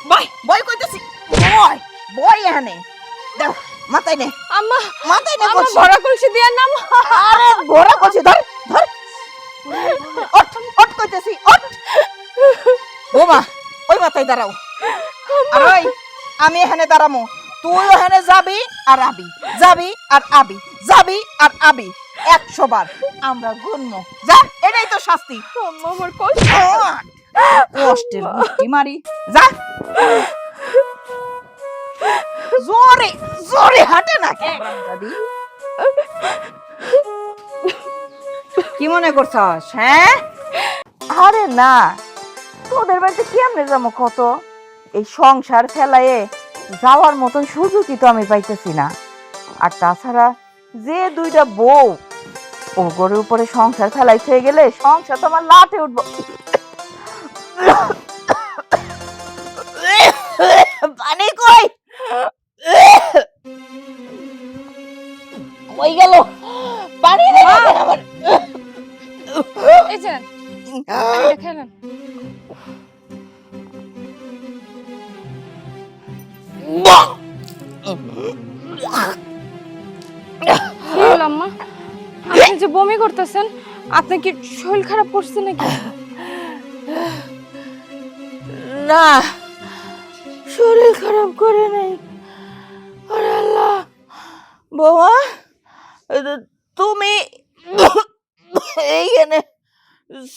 বয় বয় কইতেছি, বয় বয় এখানে দাও, মাথায় নে আম্মা, মাথায় নে আম্মা কলসি। ভরা কলসি দিয়া নাম। আরে ঘোড়া কলসি ধর ধর, ওঠ ওঠ কইতেছি ওঠ। বোমা ওই মাথায় দাঁড়াও, আর ওই আমি এখানে দাঁড়ামো, তুই ওখানে যাবি আর আবি, যাবি আর আবি, যাবি আর আবি 100 বার আমরা গুনমো। যা, এটাই তো শাস্তি। আম্মা আমার কষ্ট। কষ্টের মুষ্টি মারি, যা। জোরে জোরে হাঁটে না কেন দাদি? কি মনে করছস? হ্যাঁ, আরে না, তোদের বাড়িতে কেমনে যাবো কত? এই সংসার ফেলায়ে যাওয়ার মতন সুযোগই তো আমি পাইতেছি না। আর তাছাড়া যে দুইটা বউ ও গরুর উপরে সংসার ফেলাই হয়ে গেলে সংসার তো আমার লাটে উঠবো। পানি কই কই গেল? পানি নেই আমার। এই যে পানিটা খেলেন। কি হলো আম্মা? আপনি যে বমি করতেছেন, আপনি কি শরীর খারাপ করছে নাকি? না, শরীর খারাপ করে নাই। আরে আল্লাহ, বৌমা তুমি এইখানে,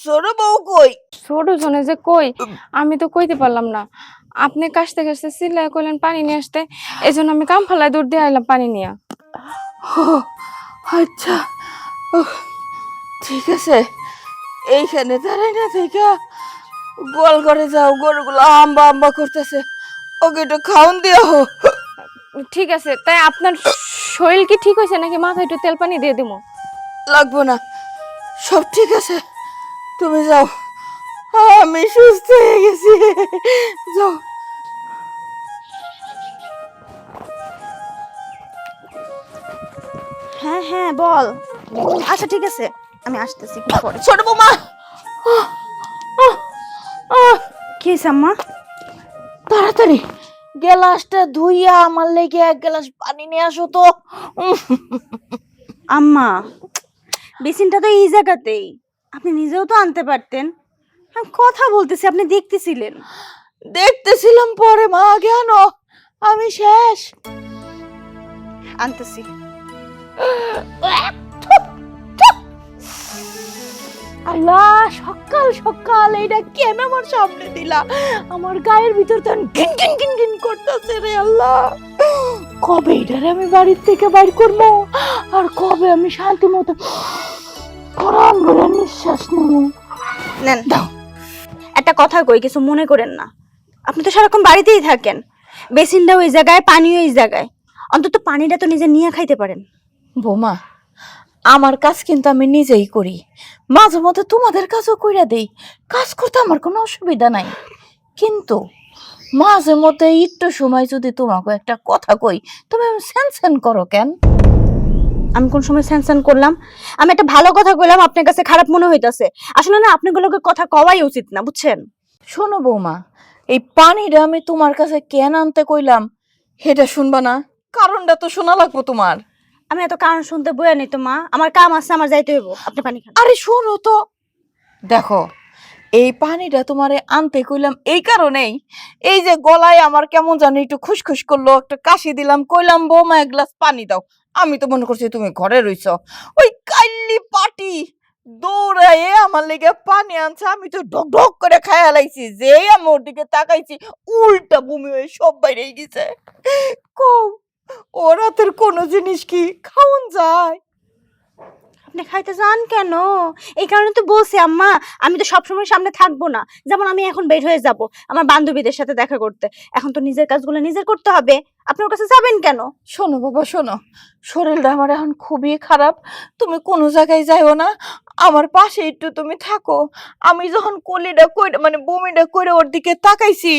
ছোট বউ কই? ছোট জনে যে কই, আমি তো কইতে পারলাম না। আপনি কাশতে কাশতে চিল্লায় কইলেন পানি নিয়ে আসতে, এই জন্য আমি কাম ফালায় দৌড় দিয়ে আইলাম পানি নিয়ে। আচ্ছা, ঠিক আছে, এইখানে দাঁড়াই না থেকে গোয়াল ঘরে যাও, গরুগুলো আম্বা আম্বা করতেছে, ওকে একটু খাওন দিও। ঠিক আছে, তাই আপনার শরীর কি ঠিক হয়েছে নাকি মাথায় একটু তেল পানি দিয়ে দিমু? লাগবো না, সব ঠিক আছে, তুমি যাও, আমি সুস্থ হয়ে গেছি, যাও। হ্যাঁ হ্যাঁ বল। আচ্ছা ঠিক আছে, আমি আসতেছি একটু পরে। ছোট বৌমা, কি হয়েছে আম্মা? তাড়াতাড়ি গ্লাসটা ধুইয়া আমার লেগে 1 গ্লাস পানি নিয়ে আসো তো। আম্মা, বেসিনটা তো এই জায়গাতেই, আপনি নিজেও তো আনতে পারতেন। আমি কথা বলতেছি, আপনি দেখতেছিলেন। দেখতেছিলাম পরে, মা কেন আমি শেষ। আনতেছি। আল্লাহ, সকাল সকাল এইটা কেন আমার সামনে দিলা? আমার গায়ের ভিতর তো গিন গিন গিন গিন করতেছে রে আল্লাহ। কবে এটারে আমি বাড়ির থেকে বাইর করবো, আর কবে আমি শান্তি মতো প্রাণ ভরে নিঃশ্বাস নেব? নেন দাও। একটা কথা কই, কিছু মনে করেন না। আপনি তো সারাক্ষণ বাড়িতেই থাকেন, বেসিনটাও এই জায়গায়, পানিও এই জায়গায়, অন্তত পানিটা তো নিজে নিয়ে খাইতে পারেন। বোমা, আমার কাজ কিন্তু আমি নিজেই করি, মাঝে মধ্যে তোমাদের কাজও কইরা দেই, কাজ করতে আমার কোনো অসুবিধা নাই। কিন্তু মাঝে মধ্যে একটু সময় যদি তোমাকে একটা কথা কই, তুমি সেন করো কেন? আমি কোন সময় স্যান করলাম? আমি একটা ভালো কথা কইলাম, আপনার কাছে খারাপ মনে হইতাছে। আসলে না, আপনাগুলোকে কথা কওয়াই উচিত না, বুঝছেন? শোনো বৌমা, এই পানিটা আমি তোমার কাছে কেন আনতে কইলাম সেটা শুনবা না? কারণটা তো শোনা লাগবো তোমার। আমি এত কারণ শুনতে বইয়া নেই তো মা, আমার কাম আছে, আমার যাইতে হইব। আপনি পানি খান। আরে শোনো তো, দেখো, এই পানিটা তোমারে আনতে কইলাম এই কারণেই, এই যে গলায় আমার কেমন জানি একটু খুশখুশ করলো, একটা কাশি দিলাম, কইলাম বৌমা 1 গ্লাস পানি দাও। আমি তো মনে করছি তুমি ঘরে রইছো, ওই কাইল্লি পাটি দৌড়াইয়ে আমার লেগে পানি আনছে, আমি তো ঢক ঢক করে খাইয়া লাইছি, যেই আমি ওর দিকে তাকাইছি উল্টা বমি হয়ে সব বাইরে গেছে। কও, ওর হাতের কোনো জিনিস কি খাওন যায়? আপনি খাইতে যান কেন? এই কারণে তো বলছি আম্মা, আমি তো সবসময় সামনে থাকবো না। যেমন আমি এখন বের হয়ে যাব আমার বান্ধবীদের সাথে দেখা করতে, এখন তো নিজের কাজগুলো নিজের করতে হবে। আপনার কাছে যাবেন কেন? শোনো বাবা, শোনো, শরীরটা আমার এখন খুবই খারাপ, তুমি কোনো জায়গায় যাইও না, আমার পাশে একটু তুমি থাকো। আমি যখন কলিটা কইরা মানে বমিটা করে ওর দিকে তাকাইছি,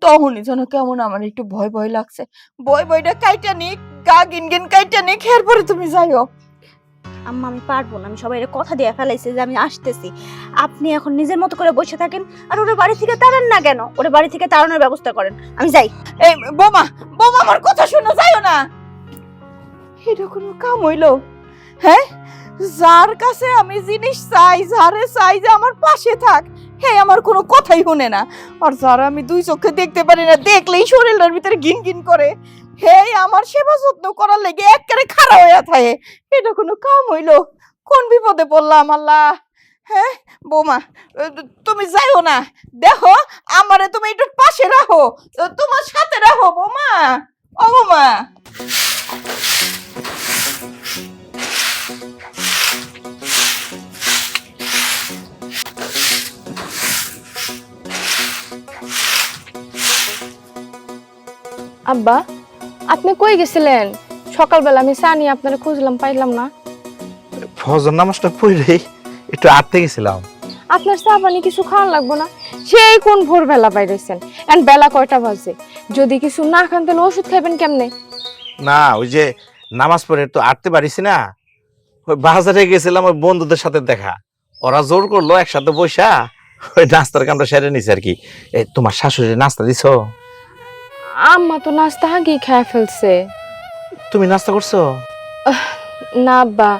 তখনই যেন কেমন আমার একটু ভয় ভয় লাগছে। ভয়টা কাইটা নিক, গা গিন গিন কাইটা নিক, এরপরে তুমি যাইও। আম্মা আমি পারবো না, আমি সবাইরে কথা দিয়ে ফেলাইছি যে আমি আসতেছি। আপনি এখন নিজের মতো করে বসে থাকেন, আর ওরা বাড়ি থেকে তাড়ান না কেন, ওরা বাড়ি থেকে তাড়ানোর ব্যবস্থা করেন। আমি যাই। এই বোমা, বোমা আমার কথা শুনো, যাইও না। এটা কোনো কাম হইলো? হ্যাঁ, যার কাছে আমি জিনিস চাই, যারে চাই যে আমার পাশে থাক, হে আমার কোনো কথাই শুনে না। আর যারা আমি দুই চোখে দেখতে পারি না, দেখলেই শরীরের ভিতরে গিন গিন করে, হে আমার সেবা যত্ন করার লেগে একেবারে খাড়া হইয়া থাকে। এটা কোনো কাম হইলো? কোন বিপদে পড়লাম আল্লাহ। হ্যাঁ বৌমা, তুমি যাইও না, দেখো আমারে তুমি একটু পাশে রাখো, তোমার সাথে রাখো বৌমা। ও বৌমা, আব্বা, আপনি কই গেছিলেন? সকালবেলা আমি চা নিয়ে আপনারা খুঁজলাম, পাইলাম না। ফজর নামাজটা পড়ে একটু আটতে গেছিলাম। আপনার চা পানি কিছু খাওয়া লাগবো না? সেই কোন ভোরবেলা বাইরেছেন, এন্ড বেলা কয়টা বাজে? যদি কিছু না খান তাহলে ওষুধ খাবেন কেমনে? না, ওই যে নামাজ পড়ে একটু আটতে পারিস না, ওই বাজারে গেছিলাম ওই বন্ধুদের সাথে দেখা, ওরা জোর করলো একসাথে বসা ওই নাস্তার কামটা সেরে নিছে আর কি। তোমার শাশুড়ি নাস্তা দিছো? আম্মা তো নাস্তা আগেই খেয়ে ফেলছে। তুমি নাস্তা করছো? না আব্বা,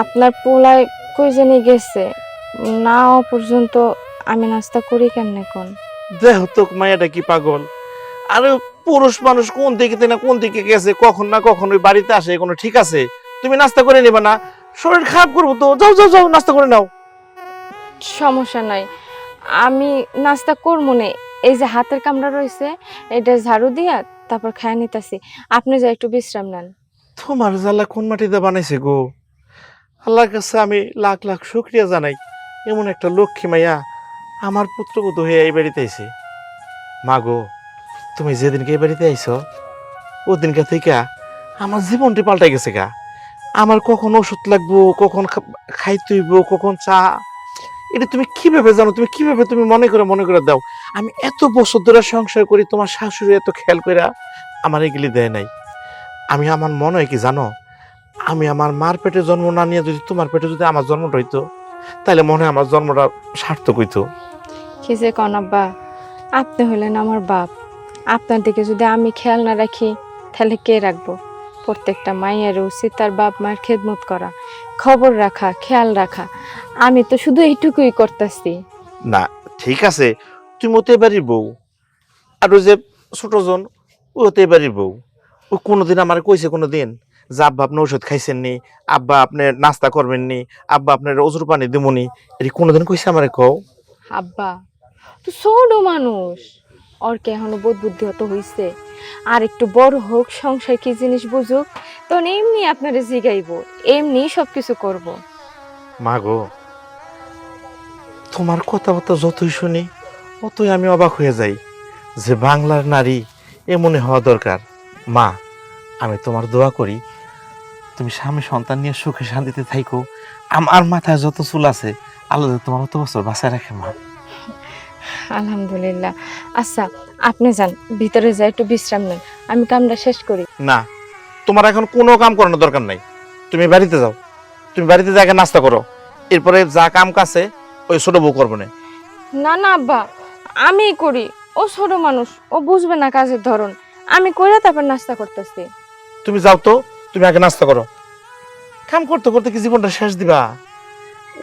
আপনার পোলায় কই জানি গেছে, না পর্যন্ত আমি নাস্তা করি কেমনে কোন? দেহ তো মায়াটা কি পাগল। আর পুরুষ মানুষ কোন দিকে না কোন দিকে গেছে, কখন না কখন ওই বাড়িতে আসে, কোনো ঠিক আছে? তুমি নাস্তা করে নিবা না? শরীর খারাপ করবো তো। যাও যাও যাও, নাস্তা করে নাও। সমস্যা নাই, আমি নাস্তা করবো না। এই যে হাতের কামড়া রয়েছে, এটা ঝাড়ু দিয়া তারপর খায় নিতেছি। আপনি যা একটু বিশ্রাম নেন। তোমার জ্বালা কোন মাটিতে বানাইছে গো। আল্লাহর কাছে আমি লাখ লাখ শুকরিয়া জানাই, এমন একটা লক্ষ্মী মাইয়া আমার পুত্রবধূ হয়ে এই বাড়িতে আইছে। মা গো, তুমি যেদিনকে এই বাড়িতে আইছো ওদিনকে থেকে আমার জীবনটি পাল্টাই গেছে গা। আমার কখন ওষুধ লাগবো, কখন খাইতে হইব, কখন চা, এটা তুমি কিভাবে জানো? তুমি কিভাবে তুমি মনে করে দাও? আমি এত বছর ধরে সংসার করি, তোমার শাশুড়ি এত খেয়াল করে আমার এগুলি দেয় নাই। আমি আমার মনে হয় কি জানো, আমি আমার মার পেটে জন্ম না নিয়ে যদি তোমার পেটে যদি আমার জন্মটা হইতো, তাহলে মনে হয় আমার জন্মটা সার্থক হইতো। কি যে কন আব্বা, আপনি হলেন আমার বাপ। আপনার দিকে যদি আমি খেয়াল না রাখি তাহলে কে রাখবো? প্রত্যেকটা মায়ের উচিত তার বাপ মায়ের খেদমত করা, খবর রাখা, খেয়াল রাখা। আমি তো শুধু এইটুকুই করতেছি। না ঠিক আছে, তুমি ওতে বাড়ির বউ, আর ওই যে ছোট জন ওতে বাড়ির বউ, ও কোনোদিন আমার কইছে কোনোদিন যে আব্বা আপনি ওষুধ খাইছেন নি, আব্বা আপনি নাস্তা করবেন নি, আব্বা আপনার ওজুর পানি দিমুনি, এটি কোনোদিন কইছে আমারে? কও। আব্বা তো ছোট মানুষ, ওর কে এখনো বোধ বুদ্ধি হতো হইছে। আর একটু বড় হোক, সংসার কি জিনিস বুঝুক, তখন এমনি আপনারে জিগাইবো, এমনি সবকিছু করব। মা গো, তোমার কথাবার্তা যতই শুনি অতই আমি অবাক হয়ে যাই যে বাংলার নারী এমনই হওয়া দরকার। মা, আমি তোমার দোয়া করি তুমি স্বামী সন্তান নিয়ে সুখে শান্তিতে থাইকো। আমার মাথায় যত চুল আছে আল্লাহ তোমার অত বছর বাঁচায় রাখে মা। আলহামদুলিল্লাহ। আচ্ছা আপনি যান, ভিতরে যাই একটু বিশ্রাম নেন, আমি কামটা শেষ করি। না, তোমার এখন কোনো কাম করানোর দরকার নাই, তুমি বাড়িতে যাও। তুমি বাড়িতে যাকে নাস্তা করো, এরপরে যা কাম কাছে ওই ছোট বউ করবো না। না না আব্বা, আমি করি। ও ছোট মানুষ, ও বুঝবে না কাজের ধরন। আমি কইরা তারপর নাস্তা করতেছি। তুমি যাও তো, তুমি আগে নাস্তা করো। কাম করতে করতে কি জীবনটা শেষ দিবা?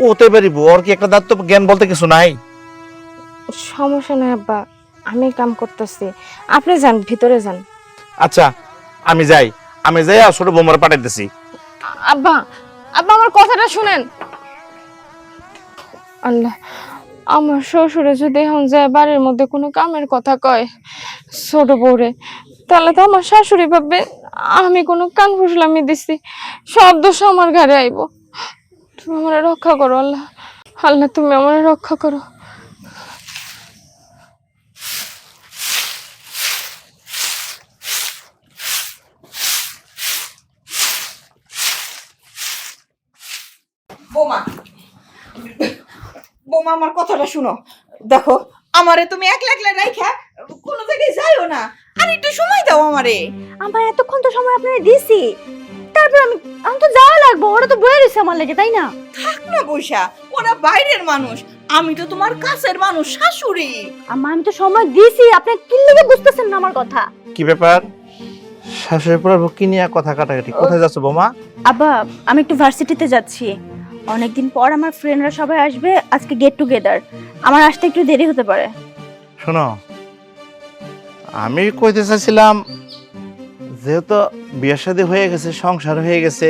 ওতে পারিব, ওর কি একটা দায়িত্ব জ্ঞান বলতে কিছু নাই? সমস্যা নাই আব্বা, আমি কাম করতেছি। আপনি যান, ভিতরে যান। আচ্ছা আমি যাই, আমি যাই আর ছোট বৌমার পাঠাইতেছি। আব্বা, আব্বা আমার কথাটা শুনেন। আল্লাহ, আমার শ্বশুরে যদি এখন যায় বাড়ির মধ্যে কোনো কামের কথা কয় ছোট বউরে, তাহলে তো আমার শাশুড়ি ভাববে আমি কোনো কান ফুসলামি দিছি, সব দোষ আমার ঘরে আইব। তুমি আমার রক্ষা করো আল্লাহ, আল্লাহ তুমি আমার রক্ষা করো। বোমা, বোমা আমার কথাটা শুনো, দেখো আমারে তুমি একলা একলা রাইখা কোনো জায়গায় যাইও না, আর একটু সময় দাও আমারে। আমার এতক্ষণ তো সময় আপনারা দিছি, তারপর আমি তো যাওয়া লাগবো, ওরা তো বয়ে রয়েছে আমার লেগে, তাই না? থাক না বৈশা, ওরা বাইরের মানুষ, আমি তো তোমার কাছের মানুষ, শাশুড়ি। আম্মা আমি তো সময় দিছি, আপনি কি লেগে বুঝতেছেন না আমার কথা? কি ব্যাপার? শাশুড়ি পড়ার কি নিয়ে কথা কাটাকাটি? কোথায় যাচ্ছ বোমা? আব্বা আমি একটু ভার্সিটিতে যাচ্ছি, অনেকদিন পর আমার ফ্রেন্ডরা সবাই আসবে, আজকে গেট টুগেদার, আমার আসতে একটু দেরি হতে পারে। শোনো, আমি কইতে চাইছিলাম যেহেতু বিয়ে শাদী হয়ে গেছে, সংসার হয়ে গেছে,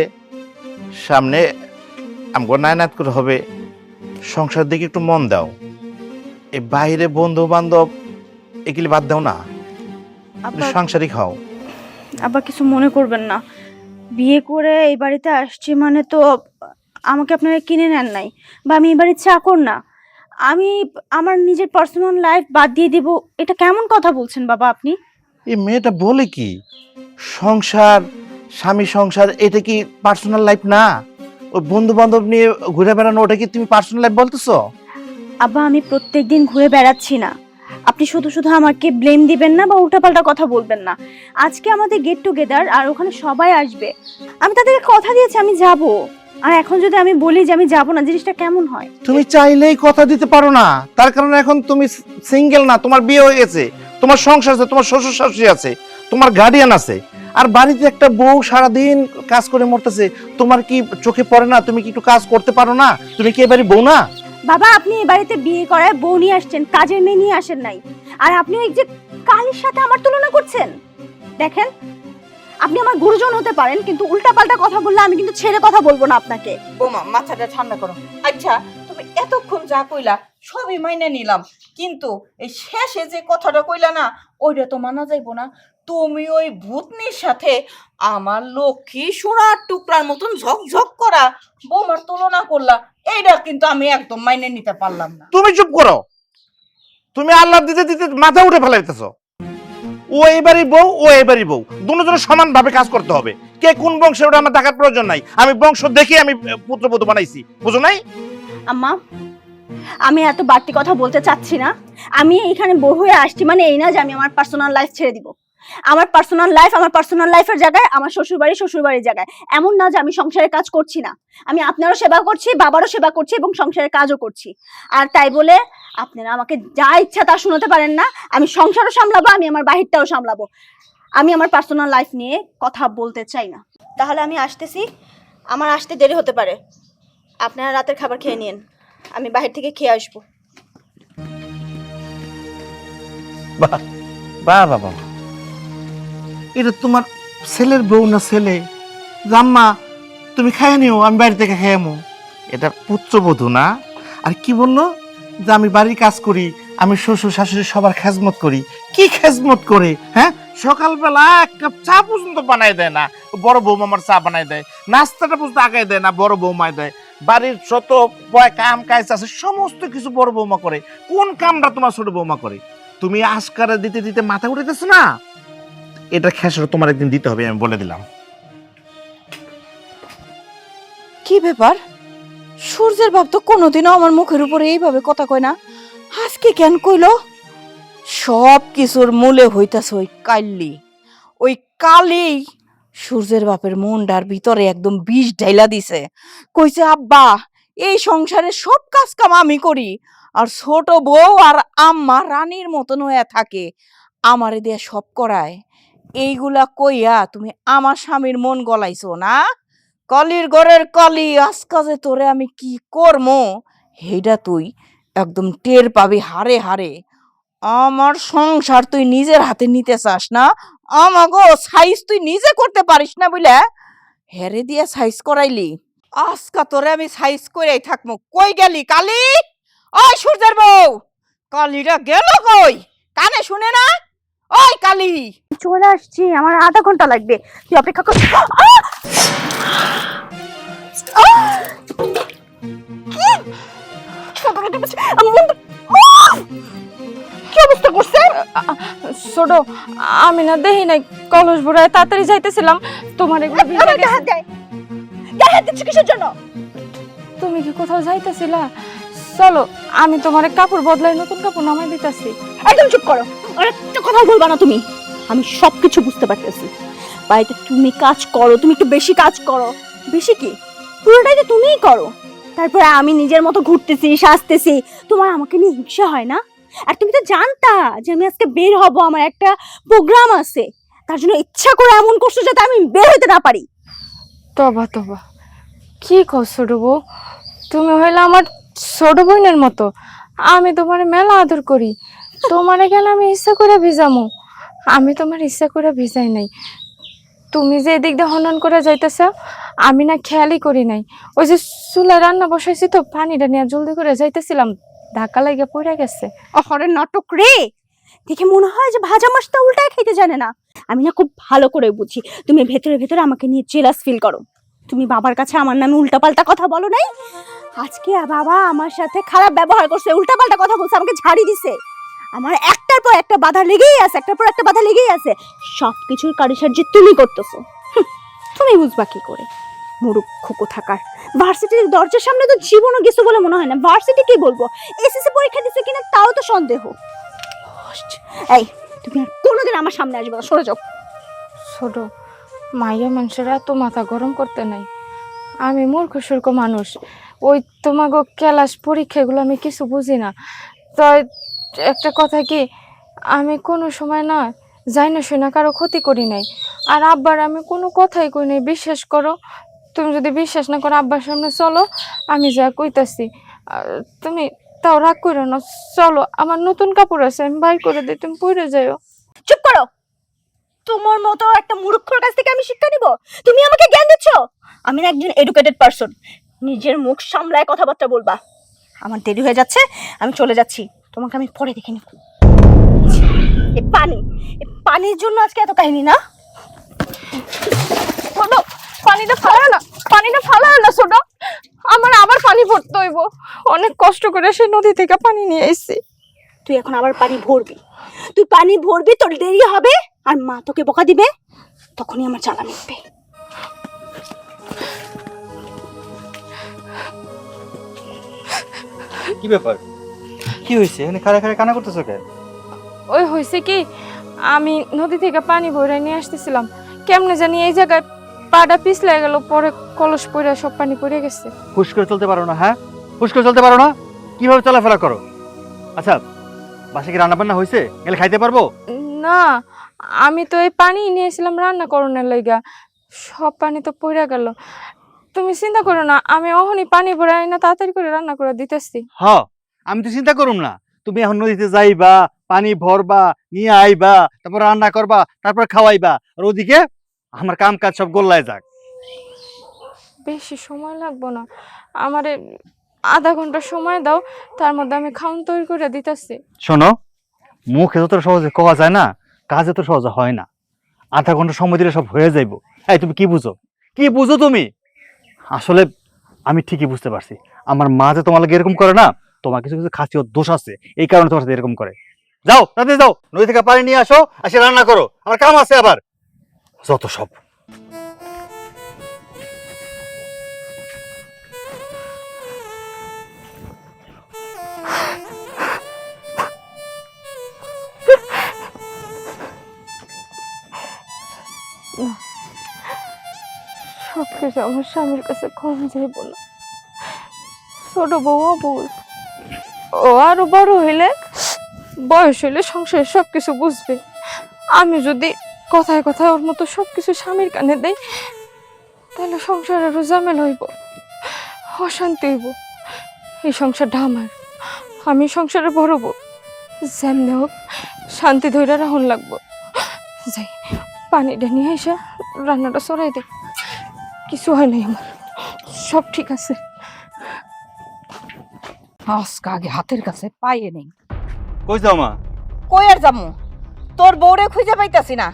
সামনে আমগো নায়নাত করে হবে, সংসার দিকে একটু মন দাও। এই বাইরে বন্ধু বান্ধব এগুলি বাদ দাও না, আব্বা সংসারই খাও। আব্বা কিছু মনে করবেন না, বিয়ে করে এই বাড়িতে আসছি মানে তো আমাকে আপনারা কিনে নেন নাই, বা আমি এই বাড়ির চাকর না। আমি আমার নিজের পার্সোনাল লাইফ বাদ দিয়ে দিব, এটা কেমন কথা বলছেন বাবা আপনি? এই মেয়েটা বলে কি? সংসার, স্বামী সংসার, এটা কি পার্সোনাল লাইফ না? ওই বন্ধু বান্ধব নিয়ে ঘুরে বেড়ানো, ওটা কি তুমি পার্সোনাল লাইফ বলতেছো? আব্বা আমি প্রত্যেকদিন ঘুরে বেড়াচ্ছি না, আপনি শুধু শুধু আমাকে ব্লেম দিবেন না বা উল্টাপাল্টা কথা বলবেন না। আজকে আমাদের গেট টুগেদার, আর ওখানে সবাই আসবে, আমি তাদেরকে কথা দিয়েছি আমি যাব, আর এখন যদি আমি বলি যে আমি যাব না, জিনিসটা কেমন হয়? তুমি চাইলেই কথা দিতে পারো না, তার কারণে এখন তুমি সিঙ্গেল না, তোমার বিয়ে হয়ে গেছে, তোমার সংসার আছে, তোমার শ্বশুর শাশুড়ি আছে, তোমার গার্ডিয়ান আছে, আর বাড়িতে একটা বউ সারাদিন কাজ করে মরতেছে, তোমার কি চোখে পড়ে না? তুমি কি একটু কাজ করতে পারো না? তুমি কি এবারে বউ না? বাবা আপনি এই বাড়িতে বিয়ে করায় বউ নিয়ে আসছেন, কাজের মেয়ে নিয়ে আসেন নাই, আর আপনি ওই যে কালীর সাথে আমার তুলনা করছেন। দেখেন আপনি আমার গুরুজন হতে পারেন, কিন্তু উল্টাপাল্টা কথা বললে আমি কিন্তু ছেড়ে কথা বলবো না আপনাকে। বোমা মাথাটা ঠান্ডা করো। আচ্ছা তুমি এতক্ষণ যা কইলা সবই মাইনে নিলাম, কিন্তু এই শেষে যে কথাটা কইলা না, ওইটা তো মানা যাইবো না। তুমি ওই ভূতনির সাথে আমার লক্ষ্মী সোনার টুকরার মতন ঝকঝক করা বোমার তুলনা করলা, এইটা কিন্তু আমি একদম মাইনে নিতে পারলাম না। তুমি চুপ করো, তুমি আল্লাহ দিতে দিতে মাথা উঠে ফেলাইতেছো। ও এবারই বউ, ও এবারই বউ, দুজনের সমান ভাবে কাজ করতে হবে। কে কোন বংশে ওটা আমার দেখার প্রয়োজন নাই, আমি বংশ দেখে আমি পুত্রবধূ বানাইছি, বুঝো নাই? আম্মা আমি এত বাড়তি কথা বলতে চাচ্ছি না, আমি এখানে বউ হয়ে আসছি মানে এই না যে আমি আমার পার্সোনাল লাইফ ছেড়ে দিব। আমার পার্সোনাল লাইফের জায়গায়, আমার শ্বশুরবাড়ির জায়গায়, এমন না যে আমি সংসারের কাজ করছি না। আমি আপনারও সেবা করছি, বাবারও সেবা করছি এবং সংসারের কাজও করছি। আর তাই বলে আপনারা আমাকে যা ইচ্ছা তা শোনাতে পারেন না। আমি সংসারও সামলাবো, আমি আমার বাহিরটাও সামলাবো। আমি আমার পার্সোনাল লাইফ নিয়ে কথা বলতে চাই না। তাহলে আমি আসতেছি, আমার আসতে দেরি হতে পারে, আপনারা রাতের খাবার খেয়ে নিন, আমি বাহির থেকে খেয়ে আসবো। বাহ বাহ বাবা, এটা তোমার ছেলের বউ না ছেলে? জাম্মা তুমি খাইয়ে নিও, আমি বাড়ি থেকে খাইয়ামো। এটা পুত্রবধূ না? আর কি বললো যে আমি বাড়ির কাজ করি, আমি শ্বশুর শাশুড়ি সবার খেজমত করি। কি খেজমত করে? হ্যাঁ, সকালবেলা এক কাপ চা পর্যন্ত বানাই দেয় না, বড় বৌমা আমার চা বানাই দেয়, নাস্তাটা পর্যন্ত আগাই দেয় না, বড় বৌমায় দেয়। বাড়ির যত কাম কাজ আছে সমস্ত কিছু বড় বৌমা করে। কোন কামটা তোমার ছোট বৌমা করে? তুমি আজকারা দিতে দিতে মাথা উঠেতেছ না, এটা খেসার তোমার একদিন দিতে হবে, আমি বলে দিলাম। কি ব্যাপার? সূর্যের বাপ তো কোনোদিনও আমার মুখের উপরে এইভাবে কথা কয় না, আজকে কেন কইলো? সব কিছুর মূলে হইতাছে ওই কাল্লি, ওই কালি সূর্যের বাপের মনটার ভিতরে একদম বিষ ঢাইলা দিছে। কইছে আব্বা এই সংসারে সব কাজ কাম আমি করি, আর ছোট বউ আর আম্মা রানীর মতন হয়ে থাকে, আমারে দিয়ে সব করায়। এইগুলা কইয়া তুমি আমার স্বামীর মন গলাইছো না? কলির ঘরের কলি, আজকাজে তোরে আমি কি করমো হেইডা তুই একদম টের পাবি হারে হারে। আমার সংসার তুই নিজের হাতে নিতে চাস না, আমাগো সাইজ তুই নিজে করতে পারিস না বলে হেরে দিয়ে সাইজ করাইলি। আজকা তোরে আমি সাইজ করেই থাকবো। কই গেলি কালি? ওই সূর্যের বউ, কালিরা গেল কই? কানে শুনে না? ওই কালি, চলে আসছি, আমার আধা ঘন্টা লাগবে, তুই অপেক্ষা কর। কি অবস্থা করছে? ছোট আমি না দেখি নাই, কলস ভরায় তাড়াতাড়ি যাইতেছিলাম, তোমার এগুলো ভিজে গেছে। কিসের জন্য? তুমি কি কোথাও যাইতেছিলা? চলো আমি তোমার কাপড় বদলাই নতুন কাপড় নামাই দিতেছি। একদম চুপ করো, আর একটা কথা বলবা না তুমি। আমি সবকিছু বুঝতে পারতেছি। বাড়িতে তুমি কাজ করো, তুমি একটু বেশি কাজ করো। বেশি কি, পুরোটাই তো তুমিই করো। তারপরে আমি নিজের মতো ঘুরতেছি, সাজতেছি, তোমার আমাকে নিয়ে হিংসা হয় না? আর তুমি তো জানতা যে আমি আজকে বের হব, আমার একটা প্রোগ্রাম আছে, তার জন্য ইচ্ছা করে এমন করছো যাতে আমি বের হতে না পারি। তবা তবা, কি কও ছোট বউ? তুমি হইলে আমার ছোট বোনের মতো। আমি তোমার মেলা আদর করি। তোমার কেন আমি ইচ্ছা করে ভিজামো? আমি তোমার ইচ্ছা করে ভিজাই নাই। তুমি যে এদিক দিয়ে হনন করে যাইতেছ, আমি না খেয়ালই করি নাই। ওই যে চুলায় রান্না বসাইছি তো, পানিটা নিয়ে জলদি করে যাইতেছিলাম, ধাক্কা লাগে পড়ে গেছে। অহরের নাটক রে, দেখে মনে হয় যে ভাজা মাছটা উল্টায় খেতে জানে না। আমি না খুব ভালো করে বুঝি তুমি ভেতরে ভেতরে আমাকে নিয়ে জেলাস ফিল করো। তুমি বাবার কাছে আমার নামে উল্টাপাল্টা কথা বলো নাই, আজকে বাবা আমার সাথে খারাপ ব্যবহার করছে, উল্টাপাল্টা কথা বলছে, আমাকে ঝাড়ি দিছে। আমার একটার পর একটা বাধা লেগেই আছে, একটার পর একটা বাধা লেগেই আছে। সবকিছুর কারিশার্য তুমি করতেছো, তুমি বুঝবা কি করে? মূর্খ কোথাকার। ভার্সিটির দরজার সামনে তো জীবনও গেছো বলে মনে হয় না। ভার্সিটি কি বলবো, এসএসসি পরীক্ষা দিছে কিনা তাও তো সন্দেহ। এই, তুমি আর কোনোদিন আমার সামনে আসবে না, সরে যাও। ছোট মাইয়া মানুষের এত মাথা গরম করতে নাই। আমি মূর্খ সূর্খ মানুষ। ওই তোমাকে ক্লাস পরীক্ষা এগুলো আমি কিছু বুঝি না। তো একটা কথা কি, আমি কোনো সময় না যাই না শুই না কারো ক্ষতি করি নাই। আর আব্বার আমি কোনো কথাই কই নাই, বিশ্বাস করো। তুমি যদি বিশ্বাস না করো, আব্বার সামনে চলো, আমি যা কইতাছি। তুমি তাও রাগ করো না, চলো। আমার নতুন কাপড় আছে, আমি বাইর করে দিই, তুমি পরে যাইও। চুপ করো। তোমার মতো একটা মূর্খর কাছ থেকে আমি শিক্ষা নিব? তুমি আমাকে জ্ঞান দিচ্ছ? আমি না একজন এডুকেটেড পারসন, নিজের মুখ সামলায় কথাবার্তা বলবা। আমার দেরি হয়ে যাচ্ছে, আমি চলে যাচ্ছি, তোমাকে আমি পরে দেখে নিব। এই পানির জন্য আজকে এত কাহিনী না? ছোট, পানিটা ফালা না, পানিটা ফালা না ছোট। আমার আবার পানি ভরতে হইব। অনেক কষ্ট করে সেই নদী থেকে পানি নিয়ে এসেছি। তুই এখন আবার পানি ভরবি, তুই পানি ভরবি, তোর দেরি হবে, আর মা তোকে বকা দিবে, তখনই আমার জ্বালা মিটবে। কি ব্যাপার, কি হয়েছে? এখানে খাড়া খাড়া কান্না করতেছো কে? ওই হয়েছে কি, আমি নদী থেকে পানি ভরে নিয়ে আসতেছিলাম, কেমনে জানি এই জায়গায় পাটা পিছলে গেল, পরে কলস পড়ে সব পানি পড়ে গেছে। হুশ করে চলতে পারো না? হ্যাঁ, হুশ করে চলতে পারো না? কিভাবে চলাফেরা করো? আচ্ছা, বাসা কি রান্না বান্না হয়েছে? গেলে খাইতে পারবো? না, আমি তো এই পানি নিয়েছিলাম রান্না করণের লাইগা, সব পানি তো পড়ে গেল। তুমি চিন্তা করো না, আমি অহনি পানি ভরাই না তাড়াতাড়ি করে রান্না করে দিতেছি। হ, আমি তো চিন্তা করুম না। তুমি এখন নদীতে যাইবা, পানি ভরবা, নিয়ে আইবা, তারপর রান্না করবা, তারপর খাওয়াইবা, আর ওদিকে আমার কাম কাজ সব গোল্লায় যাক। বেশি সময় লাগবো না, আমারে আধা ঘন্টা সময় দাও, তার মধ্যে আমি খাওন তৈরি করে দিতেছি। শোনো, মুখে যত সহজে কোয়া যায় না, কাজে তো সহজে হয় না। আধা ঘন্টা সময় দিলে সব হয়ে যাইব। এই তুমি কি বুঝো, কি বুঝো তুমি? আসলে আমি ঠিকই বুঝতে পারছি, আমার মা যে তোমার লাগে এরকম করে না, তোমার কিছু কিছু খাসি দোষ আছে, এই কারণে তোমার সাথে এরকম করে। যাও, তাতে যাও, নদী থেকে পানি নিয়ে আসো, আসে রান্না করো, আমার কাম আছে আবার যত সব। সবকিছু আমার স্বামীর কাছে কম যাইব না। ছোট বউ অবুঝ, ও আরো বড় হইলে, বয়স হইলে সংসারের সবকিছু বুঝবে। আমি যদি কথায় কথায় ওর মতো সবকিছু স্বামীর কানে দেই, তাহলে সংসারেরও ঝামেলা হইব, অশান্তি হইব। এই সংসারটা আমার, আমি সংসারে বড় বউ, যেমনি হোক শান্তি ধরে রাখুন লাগবো। যাই, পানিটা নিয়ে এসে রান্নাটা সরাই দে। কিছু হয় নাই আমার, সব ঠিক আছে। আজকে আগে হাতের কাছে পাইয়ে নেই। কই যাও মা? কই আর যামু, তোর বউরে খুঁজে পাইতাছি না।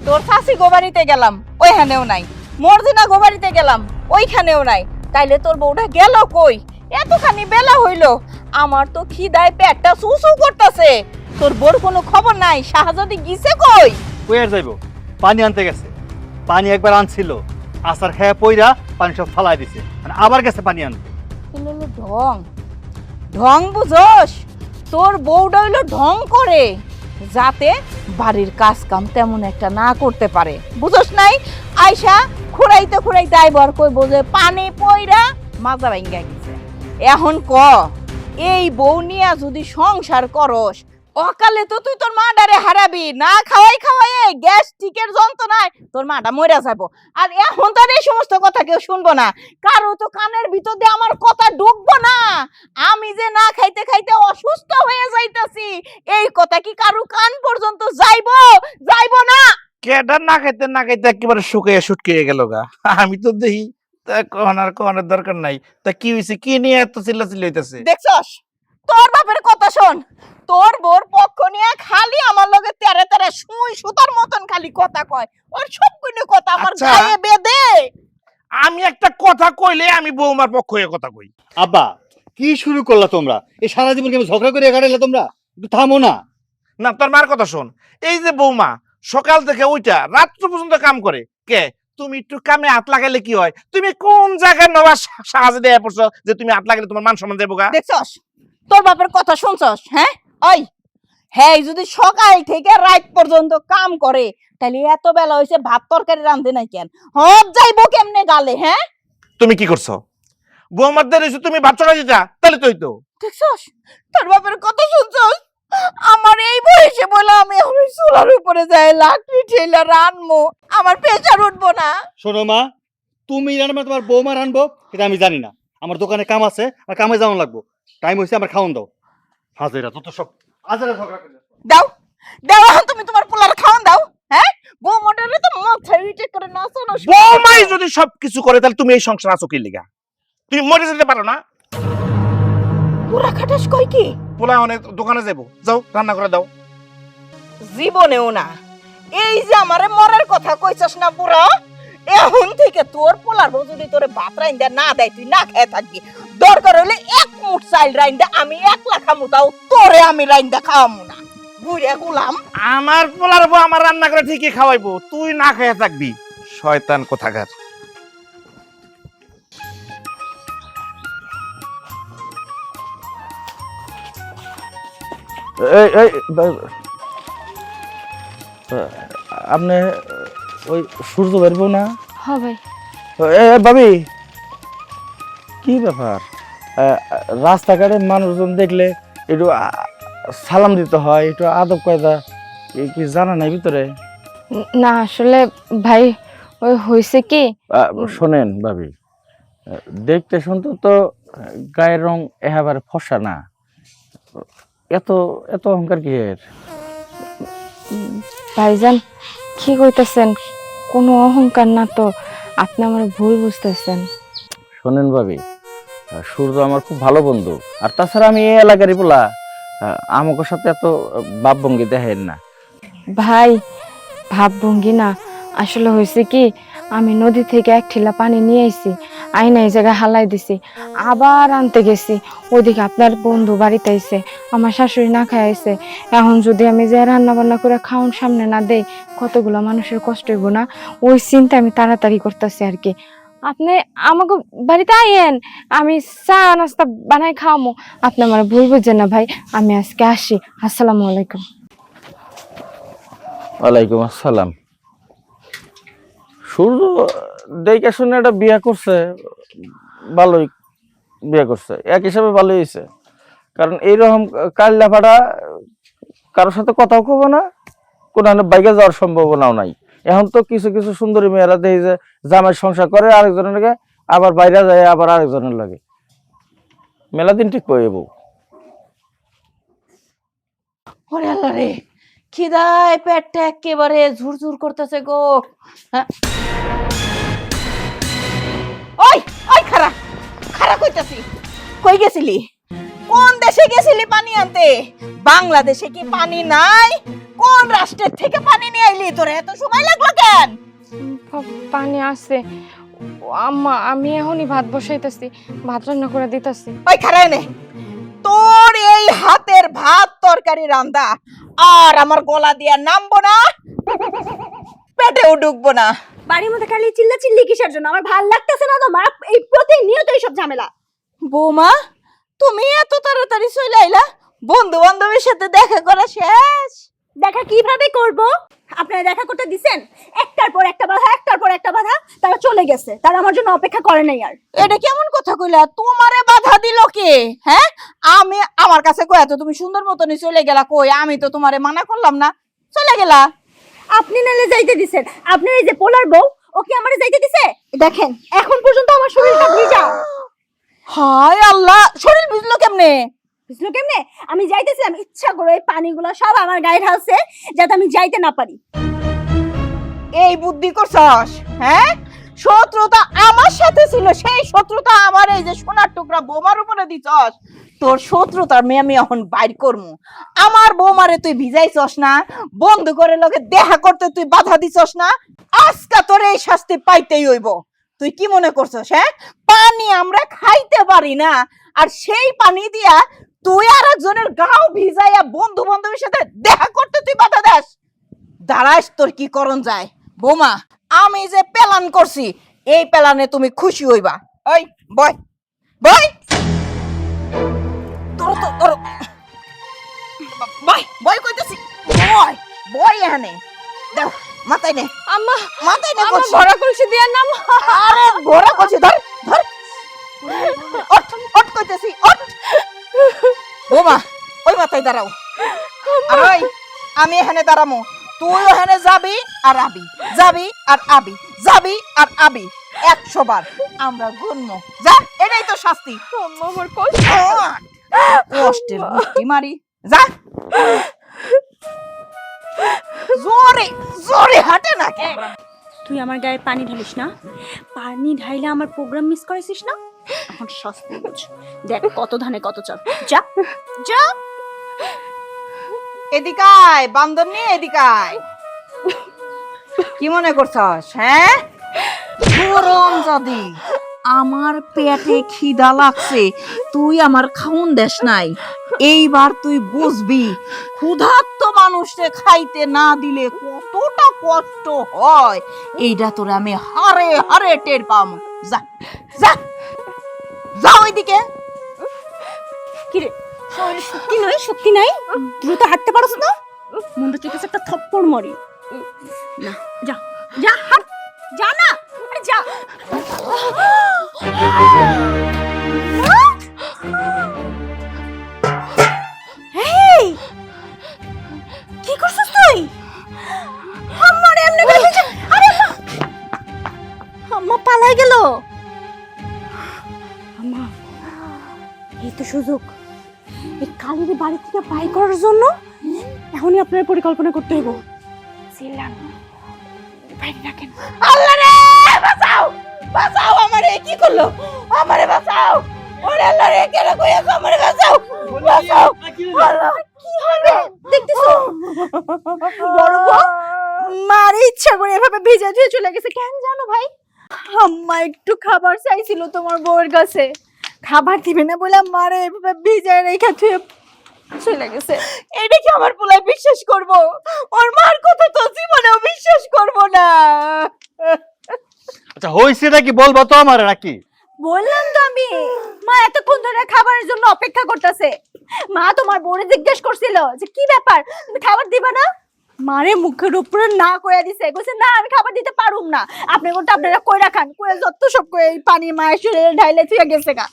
তোর শাশি গোবাড়িতে গেলাম, ওইখানেও নাই। মর্জিনা গোবাড়িতে গেলাম, ওইখানেও নাই। তাইলে তোর বউটা গেল কই? এতখানি বেলা হইল, আমার তো খিদায় পেটটা সুসু করতেছে। তোর বউর কোনো খবর নাই, শাহজাদি গিছে কই? কই আর যাইবো? পানি আনতে গেছে। পানি একবার আনছিল, আসার খেয়ে পইরা পানি সব ফালাই দিছে, মানে আবার গেছে পানি আনতে। এগুলো হলো ঢং, ঢং বুঝোস? তোর বউটা হইলো ঢং করে। যাতে বাড়ির কাজ কাম তেমন একটা না করতে পারে, বুঝোস নাই? আয়সা খুঁড়াইতে খুঁড়াইতে আইব আর কইব যে পানি পইরা মাজা ভাঙ্গা গেছে। এখন ক, এই বউ নিয়া যদি সংসার করস, অকালে তো তুই তোর মাডারে হারাবি, না খাওয়াই খাওয়াই গ্যাস্ট্রিকের যন্ত্রণায় তোর মাটা মরে যাবো। আর এখন তো আর এই সমস্ত কথা কেউ শুনবো না, কারো তো কানের ভিতর দিয়ে আমার কথা ঢুকবো না। আমি যে না খাইতে খাইতে অসুস্থ হয়ে যাইতাছি, এই কথা কি কারো কান পর্যন্ত যাইবো? যাইবো না। কেডা না খাইতে না খাইতে একেবারে শুকিয়ে শুটকিয়ে গেল গা। আমি তো দেখি তা কহনার দরকার নাই। তা কি হইছে, কি নিয়ে এত চিল্লাচিল্লি হইতাছে? দেখছস, তোর বাপের কথা শোন, তোর বোর পক্ষ নিয়ে খালি আমার লগে তেরে তেরে সুই সুতার মতন খালি কথা কয়। ওর সবগুলো কথা আমার আচ্ছা। গায়ে বেঁধে। আমি একটা কথা কইলে আমি বৌমার পক্ষ হয়ে কথা কই। আব্বা কি শুরু করলা তোমরা? এই সারা জীবন কি ঝগড়া করে কাটাইলা তোমরা? একটু থামো না। না, তোর মার কথা শোন। এই যে বৌমা সকাল থেকে ওইটা রাত্র পর্যন্ত কাম করে, কে তুমি একটু কামে হাত লাগাইলে কি হয়? তুমি কোন জায়গায় নবা সাহায্য দেয়া পড়ছো যে তুমি হাত লাগাইলে তোমার মান সম্মান যাবো গা? দেখছস, তোর বাপের কথা শুনছস? হ্যাঁ, ওই হ্যাঁ, যদি সকাল থেকে রাত পর্যন্ত কাম করে, তাহলে এত বেলা হইছে ভাত তরকারি রাঁধে নাই কেন? হব যাইবো কেমনে গালে? হ্যাঁ, তুমি কি করছো? বৌমার দেরি হইছে, তুমি ভাত চড়া দিতা, তাহলে তুই তো দেখছস, তোর বাপের কথা শুনছস? আমার এই বয়সে বলে আমি ওই চুলার উপরে যাই লাকড়ি ঠেলা রানমো, আমার প্রেসার উঠবো না? শোনো মা, তুমি রান্না তোমার বৌমা রানবো এটা আমি জানি না। আমার দোকানে কাম আছে, আর কামে যাওয়া লাগবো। টাইম হয়েছে, আমার খাওন দাও। হাজিরা তো সব হাজিরা ঝগড়া করে। দাও দাও, এখন তুমি তোমার পোলার খাওন দাও। হ্যাঁ, বউ মোটরে তো মাথা রিটে করে নাচানো। বৌমাই যদি সবকিছু করে, তাহলে তুমি এই সংসার আছো কি লিগা? তুমি মরে যেতে পারো না? পুরা খাটাস কই কি? পোলা অনেক দোকানে যাবো, যাও রান্না করে দাও। জীবনেও না। এই যে আমারে মরার কথা কইছস না পুরা, এখন থেকে তোর পোলার বউ যদি তোরে ভাত রাইন্দা না দেয়, তুই না খেয়ে থাকবি। দরকার হলে এক মুঠ চাল রাইন্দা আমি একলা খামু, তাও তোরে আমি রাইন্দা খাওয়ামু না। বুড়ে গুলাম। আমার পোলার বউ আমার রান্না করে ঠিকই খাওয়াইবো, তুই না খেয়ে থাকবি। শয়তান কোথাকার। আপনি ওই সূর্য বেরবো না? হ্যাঁ ভাই। ভাবি কি ব্যাপার? রাস্তাঘাটে মানুষজন দেখলে একটু সালাম দিতে হয়, একটু আদব কায়দা কি জানা নাই ভিতরে? না আসলে ভাই, ওই হয়েছে কি, শোনেন ভাবি, দেখতে শুনতে তো গায়ের রং একেবারে ফর্সা না, এত এত অহংকার কি এর? ভাইজান কি কইতেছেন? কোনো অহংকার না তো, আপনি আমার ভুল বুঝতেছেন। শোনেন ভাবি, সূর্য আমার খুব ভালো বন্ধু, আর তাছাড়া আমি এই এলাকারই বলা, আমাকে সাথে এত ভাবভঙ্গি দেখেন না। ভাই ভাবভঙ্গি না, আসলে হয়েছে কি, আমি নদী থেকে এক ঠিলা পানি নিয়ে আইছি, আইনা এই জায়গায় হালাই দিছি, আবার আনতে গেছি। ওইদিকে আপনার বন্ধু বাড়িতে আইছে, আমার শাশুড়ি না খাই আইছে। এখন যদি আমি যে রান্না বান্না করে খাওয়ান সামনে না দেই, কতগুলো মানুষের কষ্ট হইব না? ওই চিন্তা আমি তাড়াতাড়ি করতেছি আর কি। আপনি আমাকে বাড়িতে আইয়েন, আমি চা নাস্তা বানাই খাওয়ামো। আপনি আমার ভুল বুঝছেন না ভাই, আমি আজকে আসি। আসসালামু আলাইকুম। ওয়ালাইকুম আসসালাম। সূর্য দেখে শুনে একটা বিয়ে করছে, ভালোই বিয়ে করছে, এক হিসাবে ভালোই হয়েছে। কারণ এইরকম কাল্লা ফাটা কারোর সাথে কথাও কব না, কোনো বাইকে যাওয়ার সম্ভাবনাও নাই। এখন তো কিছু কিছু সুন্দরী মেয়েরা দেখি যে জামাই সংসার করে আরেকজনের লাগে, আবার বাইরে যায় আবার আরেকজনের লাগে। মেলা দিন ঠিক করে বউ। ওরে আল্লাহ রে, খিদায় পেটটা একেবারে ঝুরঝুর করতেছে গো। হ্যাঁ, ওই ওই খারা খারা কইতাছি, কই গেছিলি? কোন দেশে গেছিলি পানি আনতে? বাংলাদেশে কি পানি নাই? কোন রাষ্ট্রের থেকে পানি নিয়ে আইলি? তোর এত সময় লাগলো কেন? পানি আছে আম্মা, আমি এখনই ভাত বসাইতেছি, ভাত রান্না করে দিতেছি। ওই খারা এনে, তোর এই হাতের ভাত তরকারি রান্দা আর আমার গলা দিয়া নামবো না, পেটেও ঢুকবো না। বাড়ির মধ্যে খালি চিল্লা চিল্লি কিসের জন্য? আমার ভাল লাগতেছে না তোমার এই প্রতিনিয়ত এইসব ঝামেলা। বৌমা, তুমি এত তাড়াতাড়ি চলে আইলা? বন্ধু বান্ধবের সাথে দেখা করা শেষ? দেখা কিভাবে করব? আপনারা দেখা করতে দিছেন, একটার পর একটা বাধা, একটার পর একটা বাধা, তারা চলে গেছে, তারা আমার জন্য অপেক্ষা করে নাই আর। এটা কেমন কথা কইলা? তোমারে বাধা দিল কে? হ্যাঁ, আমি আমার কাছে কইয়া তো তুমি সুন্দর মতনই চলে গেলা। কই, আমি তো তোমারে মানা করলাম না, চলে গেলা। আপনি নালে যাইতে দিছেন, আপনার এই যে পোলার বউ, ও কি আমারে যাইতে দিছে? দেখেন এখন পর্যন্ত আমার শরীরটা ভিজা। হায় আল্লাহ, শরীর ভিজলো কেমনে? বুঝলো কেমনে? আমি যাইতেছিলাম, ইচ্ছা করে এই পানিগুলো সব আমার গায়ে ঢালছে যাতে আমি যাইতে না পারি। এই বুদ্ধি করছস? হ্যাঁ, শত্রুতা আমার সাথে ছিল, সেই শত্রুতা আমার এই যে সোনার টুকরা বোমার উপরে দিছস। তোর শত্রুতার মেয়ে আমি এখন বাইর করমু। আমার বৌমারে তুই ভিজাইছস না, বন্ধু করে লোকে দেখা করতে তুই বাধা দিছস না, আজকা তোর এই শাস্তি পাইতেই হইব। তুই কি মনে করছস? হ্যাঁ, পানি আমরা খাইতে পারি না, আর সেই পানি দিয়া তুই আর একজনের গাও ভিজাইয়া বন্ধু বান্ধবের সাথে দেখা করতে তুই বাধা দেস? দাঁড়াস, তোর কি করণ যায়? বোমা, আমি যে প্ল্যান করছি, এই প্ল্যানে তুমি খুশি হইবা। ওই বয় বয়, ধরো তো ধরো, বয় বয় কইতেছি, বয় বয় এখানে দাও, মাথায় নে, আম্মা, মাথায় নে আম্মা করছি। ভরা কলসি দিয়া নাম। আরে ঘোড়া করছি, ধর ধর, ওঠ ওঠ কইতেছি, ওঠ। বোমা, ওই মাথায় দাঁড়াও, আর ওই আমি এখানে দাঁড়ামো, তুই ওখানে যাবি আর আবি, যাবি আর আবি, যাবি আর আবি, 100 বার আমরা গুনমো। যা, এটাই তো শাস্তি। আম্মা আমার কষ্ট। কষ্টের বুদ্ধি মারি, যা। জোরে জোরে হাঁটে না কেন? তুই আমার গায়ে পানি ঢালিস না, পানি ঢাইলে আমার প্রোগ্রাম মিস করেছিস না, এখন শাস্তি বুঝ। দেখ কত ধানে কত চাল, যা যা। এদিকায় বান্দর নিয়ে, এদিকায়। কি মনে করছস? হ্যাঁ, গরম যদি আমার পেটে খিদা লাগছে, তুই আমার খাউন দেশ নাই। এইবার তুই বুঝবি ক্ষুধার্ত মানুষকে খাইতে না দিলে কতটা কষ্ট হয়। এইটা তোরে আমি হারে হারে টের পাম। যা যা যা ওইদিকে। কিরে শরীরে শক্তি নাই, শক্তি নাই, দ্রুত হাঁটতে পারছ না? মুন্ডু চোখে একটা থপ্পড় মারি। না, যা যা, হাঁট, যা না, আরে যা। এই, কি করছিস তুই? আমারে এমনি করে ফেলছে। আরে আম্মা, আম্মা পালাই গেল। আম্মা, এই তো সুযোগ, এই কালির বাড়ি থেকে বাই করার জন্য এখনই আপনার পরিকল্পনা করতে হইব। সিলান বাইরে রাখেন। আল্লাহ রে, বাঁচাও বাঁচাও, আমারে কি করলো? আমারে বাঁচাও, ওরে আল্লাহ রে, কেন কইয়াছ? আমারে বাঁচাও বাঁচাও। আল্লাহ, কি হবে দেখতেছো? বড় বউ মারে ইচ্ছা করে এভাবে ভেজা ধুয়ে চলে গেছে কেন জানো ভাই? আম্মা একটু খাবার চাইছিল তোমার বউয়ের কাছে, খাবার দিবে না বলে মারে এভাবে ভেজা রেখে ধুয়ে চলে গেছে। এটা কি আমার পোলায় বিশ্বাস করব? ওর মার কথা তো জীবনেও বিশ্বাস করব না। আচ্ছা হইছে নাকি বলবা তো আমার নাকি? বললাম তো আমি, মা এতক্ষণ ধরে খাবারের জন্য অপেক্ষা করতেছে। মা তোমার বউরে জিজ্ঞেস করছিল যে কি ব্যাপার, তুমি খাবার দিবা না? মারে মুখের উপরে না কইয়া দিছে, কইছে না আমি খাবার দিতে পারুম না, আপনি কোনটা আপনারা কইরা খান। কইয়া যত সব কই এই পানি মায়ের শরীরে ঢাইলে থুয়ে গেছে গা।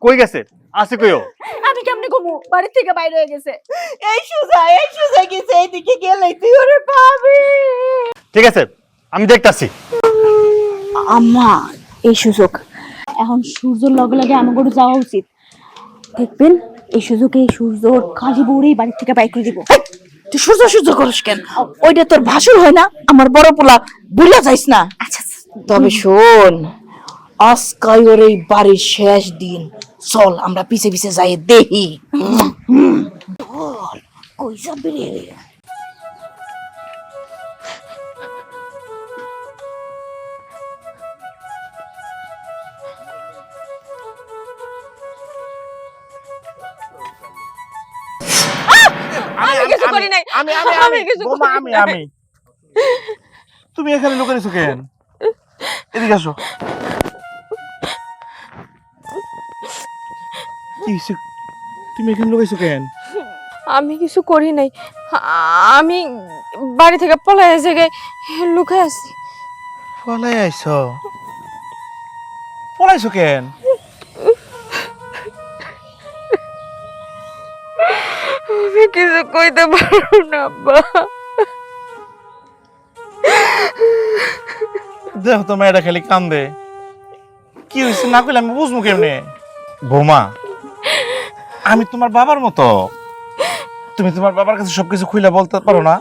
কই গেছে? আছে কইও? আমি কেমনে ঘুমু, বাড়ি থেকে বাইরে হয়ে গেছে। এই সুজা গেছে, এইদিকে গেলেই তুই ওরে পাবি। ঠিক আছে, আমি দেখতাছি। আম্মা, এই সুযোগ এখন সূর্যের লগে লগে আমাগো যাওয়া উচিত। দেখবেন এই সুযোগে এই সূর্য কালী বউরেই বাড়ি থেকে বাইক করে দিব। তুই সূর্য করিস কেন? ওইটা তোর ভাসুর হয় না, আমার বড় পোলা, ভুলে যাইস না। আচ্ছা তবে শোন, আজকাই ওর এই বাড়ির শেষ দিন, চল আমরা পিছে পিছে যাই দেখি। কই যাবি রে? আমি কিছু করি নাই। আমি আমি আমি আমি কিছু বোমা, করি আমি নাই। আমি তুমি এখানে লুকাইছো কেন? এদিকে আসো। কি হইছে? তুমি এখানে লুকাইছো কেন? আমি কিছু করি নাই। আমি বাড়ি থেকে পলায় জায়গায় লুকায় আছি। পলাই আইছ? পলাইছো কেন? আমি কিছু কইতে পারবো না আব্বা। দেখো তো মেয়েটা খালি কান্দে, কি হয়েছে না কইলে আমি বুঝবো কেমনে? বৌমা, আমি তোমার বাবার মতো, তুমি তোমার বাবার কাছে সবকিছু খুলে বলতে পারো না?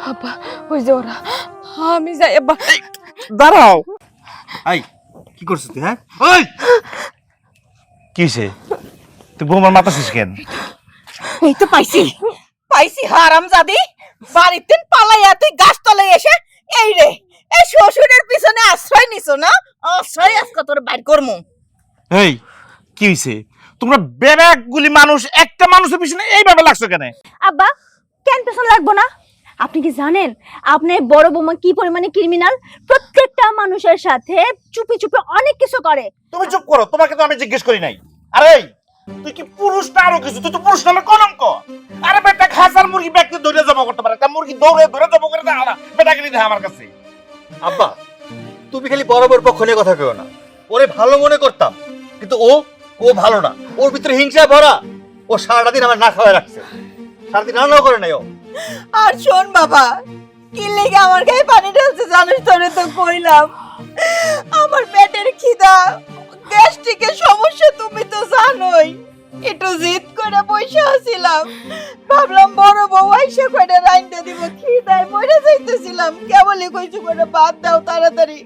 আব্বা ওই যে ওরা, আমি যাই আব্বা। দাঁড়াও। আই, কি করছিস তুই? হ্যাঁ, ওই কি হয়েছে? তুই বৌমার মাতাছিস কেন? এই তো পাইছি পাইছি হারামজাদি, বাড়িতে পালাইয়া তুই গাছতলায় এসে এই রে এই শ্বশুরের পিছনে আশ্রয় নিছো না? আশ্রয় আজকে তোর বাইর করমু। এই কি হয়েছে? তোমরা বেবাকগুলি মানুষ একটা মানুষের পিছনে এইভাবে লাগছো কেন? আব্বা কেন পেছন লাগবো না? আপনি কি জানেন আপনার বড় বৌমা কি পরিমাণে ক্রিমিনাল? প্রত্যেকটা মানুষের সাথে চুপি চুপি অনেক কিছু করে। তুমি চুপ করো, তোমাকে তো আমি জিজ্ঞেস করি নাই। আরে তুই কি পুরুষ না আরো কিছু? তুই তো পুরুষ নামে কলঙ্ক। আরে বেটা খাসার মুরগি ব্যাগকে ধরে জমা করতে পারে, একটা মুরগি দৌড়ে ধরে জমা করে দেয় না, বেটাকে নিতে আমার কাছে। আব্বা, তুমি খালি বরাবর পক্ষ নিয়ে কথা কেউ না। ওরে ভালো মনে করতাম, কিন্তু ও ভালো না। ওর ভিতরে হিংসা ভরা। ও সারাটা দিন আমার না খাওয়া রাখছে, সারাদিন রান্নাও করে নাই ও। আর শোন বাবা, কি লেগে আমার গায়ে পানি ঢালছে জানিস? তোরে তো কইলাম আমার পেটের খিদা, গ্যাস্ট্রিকের সমস্যা তুমি তো জানোই। একটু জিদ করে বসে আছিলাম, ভাবলাম বড় বউ আইসা কয়টা রাইন্দা দিব, খিদায় মরে যাইতেছিলাম, কেবলই কইছো করে বাদ দাও তাড়াতাড়ি।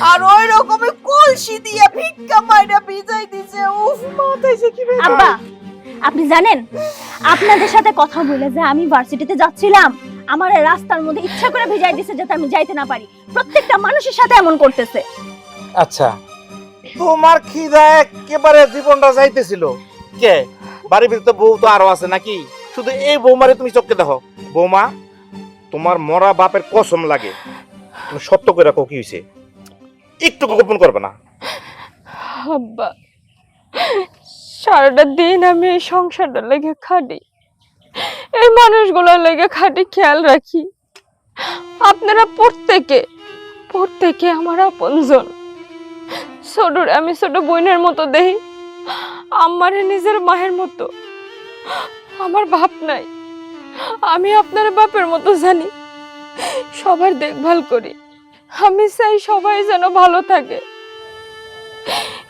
আর ওই রকমে কলসি দিয়া ভিক্ষা মাইরা ভিজাই দিছে। উফ, মাথায় সে কি ব্যথা। আব্বা আপনি জানেন আপনাদের সাথে কথা বলে যে আমি ভার্সিটিতে যাচ্ছিলাম, আমার এই রাস্তার মধ্যে ইচ্ছা করে ভিজাই দিছে যাতে আমি যাইতে না পারি। প্রত্যেকটা মানুষের সাথে এমন করতেছে। আচ্ছা, তোমার খিদা একেবারে জীবনটা যাইতেছিল কে? বাড়ির ভিতরে বউ তো আরো আছে নাকি? শুধু এই বৌমারে তুমি চোখে দেখো। বৌমা, তোমার মরা বাপের কসম লাগে, তুমি সত্য করে রাখো কি হয়েছে, একটু গোপন করবে না। আব্বা সারাটা দিন আমি এই সংসারটা লেগে খাটি, এই মানুষগুলোর লেগে খাটি, খেয়াল রাখি। আপনারা প্রত্যেকে আমার আপনজন। ছোটরে আমি ছোট বোনের মতো দেখি, আমারে নিজের মায়ের মতো। আমার বাপ নাই, আমি আপনার বাপের মতো জানি। সবার দেখভাল করি, আমি চাই সবাই যেন ভালো থাকে।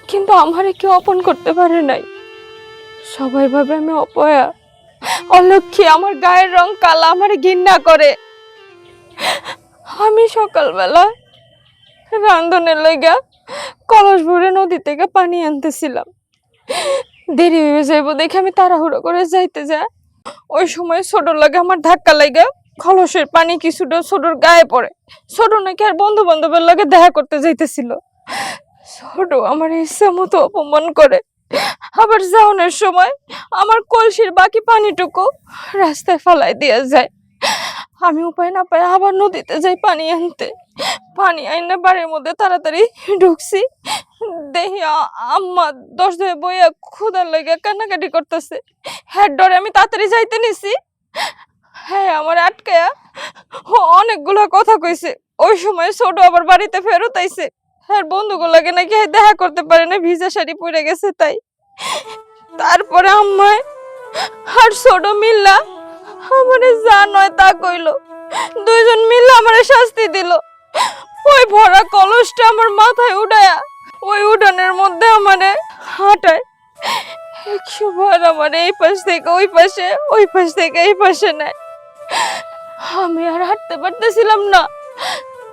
কিন্তু আমারে কেউ আপন করতে পারে নাই। সবাই ভাবে আমি অপয়া, অলক্ষী, আমার গায়ের রং কালা, আমারে ঘৃণা করে। আমি সকালবেলা রান্ধনের লাগা কলস ভরে নদী থেকে পানি আনতেছিলাম। দেরি হয়ে যাইব দেখে আমি তাড়াহুড়ো করে যাইতে যা, ওই সময় ছোটর লাগে আমার ধাক্কা লাগা কলসের পানি কিছুটা ছোটর গায়ে পড়ে। ছোট নাকি আর বন্ধু বান্ধবের লাগে দেখা করতে যাইতেছিল। ছোট আমার ইচ্ছা মতো অপমান করে, আবার যাওয়ানোর সময় আমার কলসির বাকি পানিটুকু রাস্তায় ফালাই দিয়ে যায়। আমি উপায় না পাই আবার নদীতে যাই পানি আনতে। পানি আইনা বাড়ির মধ্যে তাড়াতাড়ি ঢুকছি, দেখি আম্মা দরজায় বইয়া ক্ষুধার লেগে কান্নাকাটি করতেছে। হ্যাঁ ডরে আমি তাড়াতাড়ি যাইতে নিছি। হ্যাঁ আমার আটকায়া অনেকগুলো কথা কইছে। ওই সময় ছোট আবার বাড়িতে ফেরত আইছে। হ্যাঁ বন্ধুগুলোকে নাকি দেখা করতে পারে না, ভিজা শাড়ি পরে গেছে তাই। তারপরে আম্মায় আর ছোট মিল্লা আমারে যা নয় তা কইলো। দুইজন মিল্লা আমারে শাস্তি দিল। ওই ভরা কলসটা আমার মাথায় উঠায়া ওই উঠানের মধ্যে আমারে হাঁটায় 100 বার আমার এই পাশ থেকে ওই পাশে, ওই পাশ থেকে এই পাশে নেয়। আমি আর হাঁটতে পারতেছিলাম না।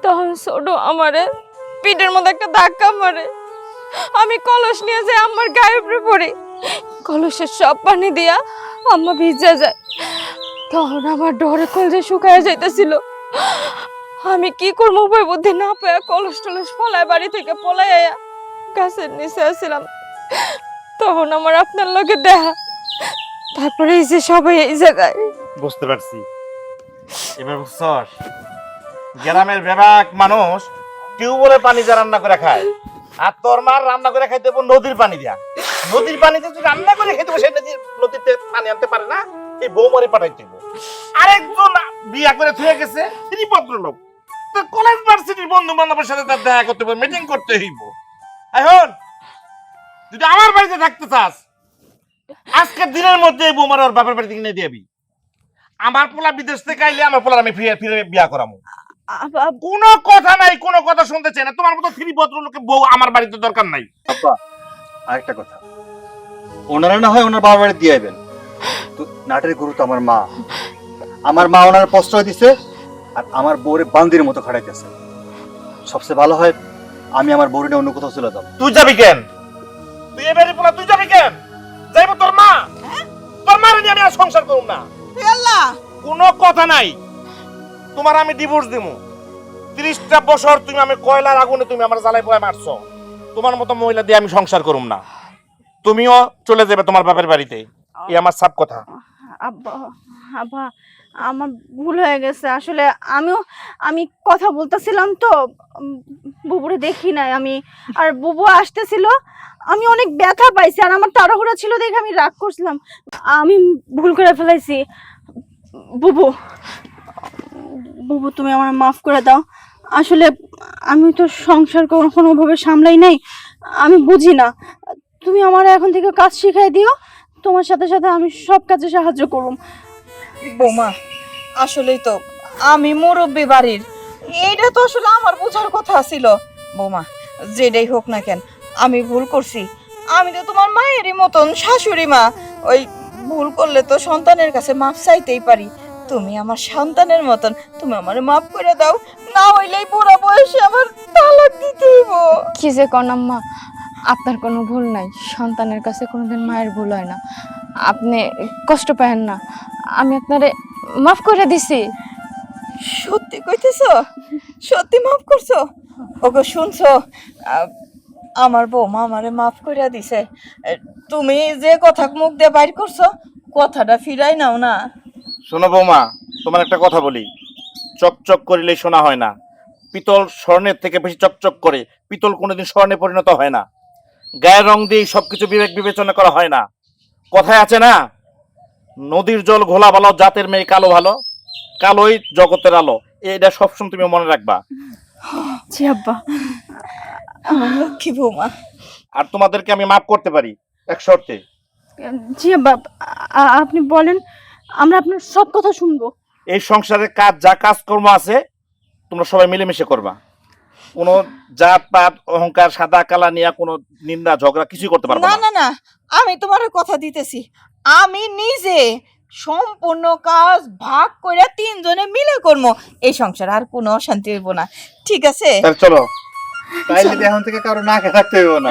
তখন ছোট আমারে পিঠের মধ্যে একটা ধাক্কা মারে। আমি কলস নিয়ে যাই আমার গায়ে উপরে পড়ি, কলসের সব পানি দিয়া আম্মা ভিজে যায়। তখন আমার ডরে কলজে শুকায় যাইতেছিল। আমি কি করবো উপায় বুদ্ধি না পেয়ে কলস টলস ফলায় বাড়ি থেকে পলাই আয়া গাছের নিচে আসছিলাম। তখন আমার আপনার লগে দেখা, তারপরে এই যে সবাই এই জায়গায়। বুঝতে পারছি, এবার বুঝছস? গ্রামের বেবাক মানুষ টিউবওয়েলের পানি যা রান্না করে খায়, আর তোর মার রান্না করে খাইতে নদীর পানি দিয়া। নদীর পানিতে তুই রান্না করে খেতে বসে নদীতে পানি আনতে পারে না, এই বৌমারে পাঠাইতে হইব। আরেকজন বিয়া করে থুয়ে গেছে শ্রীপত্র লোক, তো কলেজ ভার্সিটির বন্ধু বান্ধবের সাথে তার দেখা করতে হবে, মিটিং করতে হইব। এখন যদি আমার বাড়িতে থাকতে চাস, আজকের দিনের মধ্যে এই বৌমার ওর বাপের বাড়িতে কিনে দিবি। আমার পোলা বিদেশ থেকে আইলে আমার পোলার আমি ফিরে ফিরে বিয়া করামু। কোনো কথা নাই, কোনো কথা শুনতে চাই না। তোমার মতো শ্রীপত্র লোকে বউ আমার বাড়িতে দরকার নাই। আব্বা আরেকটা কথা, ওনারা না হয় ওনার বাবার বাড়ি দিয়ে আইবেন, তো নাটের গুরু তো আমার মা। আমার মা ওনার প্রশ্রয় দিছে, আর আমার বউরে বান্দির মতো খাড়াইতেছে। সবচেয়ে ভালো হয় আমি আমার বউরে নিয়ে অন্য কোথাও চলে যাব। তুই যাবি কেন? তুই এবারে পোলা তুই যাবি কেন? যাইব তোর মা। তোর মারে নিয়ে আমি আর সংসার করব না। আল্লাহ, কোনো কথা নাই। তোমার আমি ডিভোর্স দিমু। 30টা বছর তুমি আমি কয়লার আগুনে তুমি আমার জ্বালাই পোড়ায় মারছো। তোমার মতো মহিলা দিয়ে আমি সংসার করুম না। তুমিও চলে যাবে তোমার বাপের বাড়িতে, এই আমার সাপ কথা। আব্বা আব্বা আমার ভুল হয়ে গেছে, আসলে আমি কথা বলতেছিলাম তো, বুবুরে দেখি নাই আমি, আর বুবু আসতেছিল, আমি অনেক ব্যথা পাইছি, আর আমার তাড়াহুড়া ছিল দেখে আমি রাগ করছিলাম, আমি ভুল করে ফেলাইছি। বুবু বুবু তুমি আমার মাফ করে দাও। আসলে আমি তো সংসার কোনোভাবে সামলাই নাই, আমি বুঝি না। তুমি আমার এখন থেকে কাজ শিখাই দিও, তোমার সাথে সাথে আমি সব কাজে সাহায্য করুম। বৌমা আসলেই তো আমি মুরব্বী বাড়ির, এইটা তো আসলে আমার বোঝার কথা ছিল। বৌমা যেটাই হোক না কেন, আমি ভুল করছি। আমি তো তোমার মায়েরই মতন শাশুড়ি মা, ওই ভুল করলে তো সন্তানের কাছে মাপ চাইতেই পারি। তুমি আমার সন্তানের মতন, তুমি আমারে মাফ করে দাও, না হইলেই বুড়া বয়সে আমার তালাক দিতে হইব। কি যে কন আম্মা, আপনার কোনো ভুল নাই, সন্তানের কাছে কোনোদিন মায়ের ভুল হয় না। আপনি কষ্ট পায়েন না, আমি আপনারে মাফ করে দিছি। সত্যি কইতেছো? সত্যি মাফ করছো? ওগো শুনছো, আমার বৌমা আমারে মাফ করে দিছে। তুমি যে কথা মুখ দিয়ে বাইর করছো, কথাটা ফিরাই নাও না। শোনো বৌমা, তোমার একটা কথা বলি, চকচক করিলে শোনা হয় না। পিতল স্বর্ণের থেকে বেশি চকচক করে, পিতল কোনোদিন স্বর্ণে পরিণত হয় না। গায়ের রং দিয়ে সবকিছু বিবেক বিবেচনা করা হয় না। কথায় আছে না, নদীর জল ঘোলা ভালো, জাতের মেয়ে কালো ভালো, কালোই জগতের আলো। এটা সবসময় তুমি মনে রাখবা। জি আব্বা। আমার লক্ষ্মী বৌমা। আর তোমাদেরকে আমি মাফ করতে পারি এক শর্তে। জি আব্বা, আপনি বলেন, আমরা আপনার সব কথা শুনবো। এই সংসারের কাজ যা কাজকর্ম আছে তোমরা সবাই মিলেমিশে করবা। কোনো জাত পাত অহংকার সাদা কালা নিয়ে কোনো নিন্দা ঝগড়া কিছুই করতে পারবে না না। না না, আমি তোমার কথা দিতেছি, আমি নিজে সম্পূর্ণ কাজ ভাগ করে তিনজনে মিলে করবো। এই সংসার আর কোনো অশান্তি হইব না, ঠিক আছে? চলো। তাইলে এখন থেকে কারো না খেয়ে থাকতে হইব না।